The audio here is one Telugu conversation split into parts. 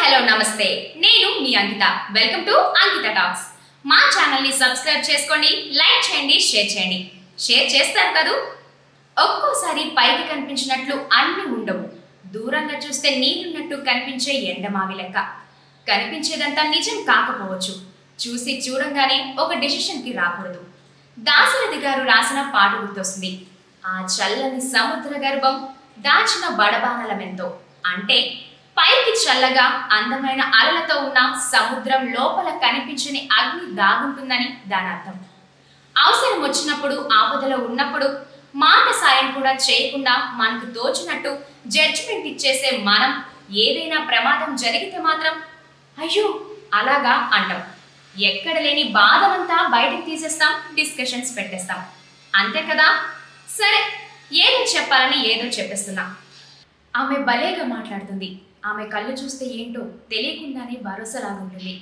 హలో నమస్తే. నేను మీ Ankita. Welcome to Ankita talks. మా ఛానల్ ని సబ్స్క్రైబ్ చేసుకోండి, లైక్ చేయండి, షేర్ చేయండి. షేర్ చేస్తారు కదూ. ఒక్కోసారి పైకి కనిపించినట్లు అన్ని ఉండవు. దూరంగా చూస్తే నీరున్నట్టు కనిపించే ఎండమావి లెక్క. కనిపించేదంతా నిజం కాకపోవచ్చు. చూసి చూడంగానే ఒక డెసిషన్కి రాకూడదు. దాశరథి గారు రాసిన పాట గుర్తొస్తుంది. ఆ చల్లని సముద్ర గర్భం దాచిన బడబానలమెంతో. అంటే పైకి చల్లగా అందమైన అలలతో ఉన్న సముద్రం లోపల కనిపించని అగ్ని దాగుంటుందని దాని అర్థం. అవసరం వచ్చినప్పుడు, ఆపదలో ఉన్నప్పుడు మాట సాయం కూడా చేయకుండా మనకు తోచినట్టు జడ్జిమెంట్ ఇచ్చేసే మనం ఏదైనా ప్రమాదం జరిగితే మాత్రం అయ్యో అలాగా అంటాం. ఎక్కడ లేని బాధమంతా బయటకు తీసేస్తాం, డిస్కషన్స్ పెట్టేస్తాం. అంతే కదా. సరే, ఏదో చెప్పాలని ఏదో చెప్పేస్తున్నా. ఆమె భలేగా మాట్లాడుతుంది. ఆమె కళ్ళు చూస్తే ఏంటో తెలియకుండానే భరోసాలాగుంటుంది.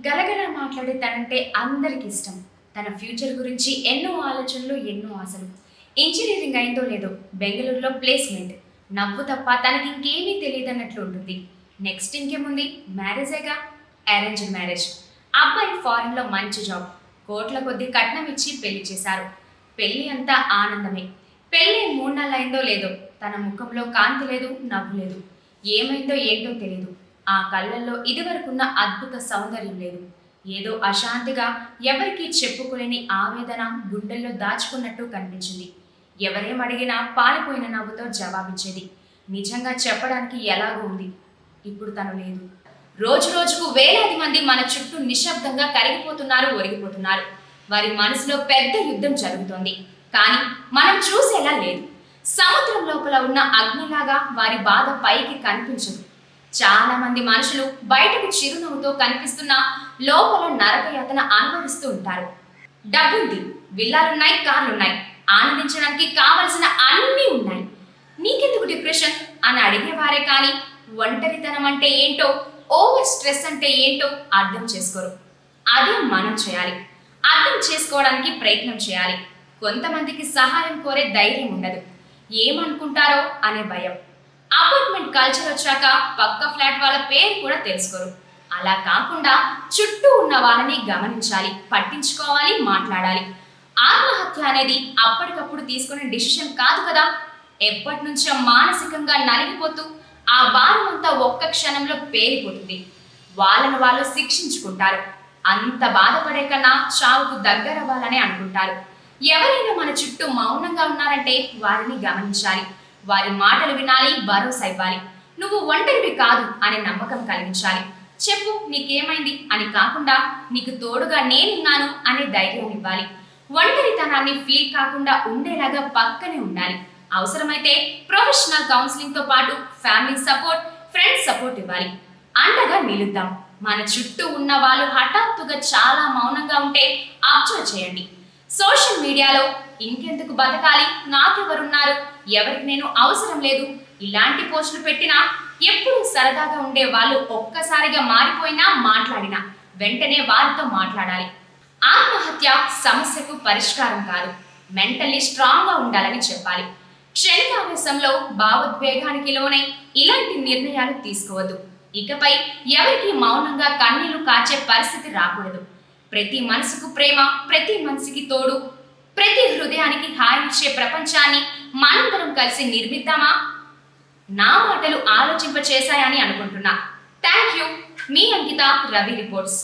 గలగల మాట్లాడే తనంటే అందరికి ఇష్టం. తన ఫ్యూచర్ గురించి ఎన్నో ఆలోచనలు, ఎన్నో ఆశలు. ఇంజనీరింగ్ అయిందో లేదో బెంగళూరులో ప్లేస్మెంట్. నవ్వు తప్ప తనకి ఇంకేమీ తెలియదన్నట్లు ఉంటుంది. నెక్స్ట్ ఇంకేముంది, మ్యారేజేగా. Arranged marriage. అబ్బాయి ఫారెన్లో మంచి జాబ్. కోట్ల కొద్ది కట్నం ఇచ్చి పెళ్లి చేశారు. పెళ్లి అంతా ఆనందమే. పెళ్ళి 3 నెలలు అయిందో లేదో తన ముఖంలో కాంతి లేదు, నవ్వు లేదు. ఏమైందో ఏంటో తెలియదు. ఆ కళ్ళల్లో ఇదివరకున్న అద్భుత సౌందర్యం లేదు. ఏదో అశాంతిగా, ఎవరికీ చెప్పుకోలేని ఆవేదన గుండెల్లో దాచుకున్నట్టు కనిపించింది. ఎవరేమడిగినా పాలిపోయిన నవ్వుతో జవాబిచ్చేది. నిజంగా చెప్పడానికి ఎలాగో ఉంది. ఇప్పుడు తను లేదు. రోజు రోజుకు వేలాది మంది మన చుట్టూ నిశ్శబ్దంగా కరిగిపోతున్నారు, ఒరిగిపోతున్నారు. వారి మనసులో పెద్ద యుద్ధం జరుగుతోంది. కానీ మనం చూసేలా లేదు. సముద్రం లోపల ఉన్న అగ్నిలాగా వారి బాధ పైకి కనిపించదు. చాలా మంది మనుషులు బయటకు చిరునవ్వుతో కనిపిస్తున్నా లోపల నరకయాతన అనుభవిస్తూ ఉంటారు. డబ్బుంది, విల్లాలున్నాయి, కార్లున్నాయి, ఆనందించడానికి కావలసిన అన్నీ ఉన్నాయి. నీకెందుకు డిప్రెషన్ అని అడిగేవారే కానీ ఒంటరితనం అంటే ఏంటో, ఓవర్ స్ట్రెస్ అంటే ఏంటో అర్థం చేసుకోరు. అదే మనం చేయాలి. అర్థం చేసుకోవడానికి ప్రయత్నం చేయాలి. కొంతమందికి సహాయం కోరే ధైర్యం ఉండదు. ఏమనుకుంటారో అనే భయం. అపార్ట్మెంట్ కల్చర్ వచ్చాక పక్క ఫ్లాట్ వాళ్ళ పేరు కూడా తెలుసుకోరు. అలా కాకుండా చుట్టూ ఉన్న వాళ్ళని గమనించాలి, పట్టించుకోవాలి, మాట్లాడాలి. ఆత్మహత్య అనేది అప్పటికప్పుడు తీసుకునే డిసిషన్ కాదు కదా. ఎప్పటి నుంచో మానసికంగా నలిగిపోతూ ఆ భారం అంతా ఒక్క క్షణంలో పేలిపోతుంది. వాళ్ళను వాళ్ళు శిక్షించుకుంటారు. అంత బాధపడే కన్నా చావుకు దగ్గరవ్వాలని అనుకుంటారు. ఎవరైనా మన చుట్టూ మౌనంగా ఉన్నారంటే వారిని గమనించాలి. వారి మాటలు వినాలి, భరోసా ఇవ్వాలి. నువ్వు ఒంటరివి కాదు అనే నమ్మకం కలిగించాలి. చెప్పు నీకేమైంది అని కాకుండా నీకు తోడుగా నేనున్నాను అనే ధైర్యాన్ని ఇవ్వాలి. ఒంటరితనాన్ని ఫీల్ కాకుండా ఉండేలాగా పక్కనే ఉండాలి. అవసరమైతే ప్రొఫెషనల్ కౌన్సిలింగ్ తో పాటు ఫ్యామిలీ సపోర్ట్, ఫ్రెండ్స్ సపోర్ట్ ఇవ్వాలి. అండగా నిలుద్దాం. మన చుట్టూ ఉన్న వాళ్ళు హఠాత్తుగా చాలా మౌనంగా ఉంటే అబ్జర్వ్ చేయండి. సోషల్ మీడియాలో ఇంకెందుకు బతకాలి, నాకెవరున్నారు, ఎవరికి నేను అవసరం లేదు ఇలాంటి పోస్టులు పెట్టినా ఎప్పుడు సరదాగా ఉండే వాళ్ళు ఒక్కసారిగా మారిపోయినా, మాట్లాడినా వెంటనే వారితో మాట్లాడాలి. ఆత్మహత్య సమస్యకు పరిష్కారం కాదు. మెంటల్లీ స్ట్రాంగ్గా ఉండాలని చెప్పాలి. క్షణికావేశంలో భావోద్వేగానికి లోనై ఇలాంటి నిర్ణయాలు తీసుకోవద్దు. ఇకపై ఎవరికి మౌనంగా కన్నీళ్లు కార్చే పరిస్థితి రాకూడదు. ప్రతి మనసుకు ప్రేమ, ప్రతి మనసుకి తోడు, ప్రతి హృదయానికి హాయినిచ్చే ప్రపంచాన్ని మనందరం కలిసి నిర్మిద్దామా? నా మాటలు ఆలోచింపచేశాయని అనుకుంటున్నా. Thank you. Me Ankita, Ravi reports.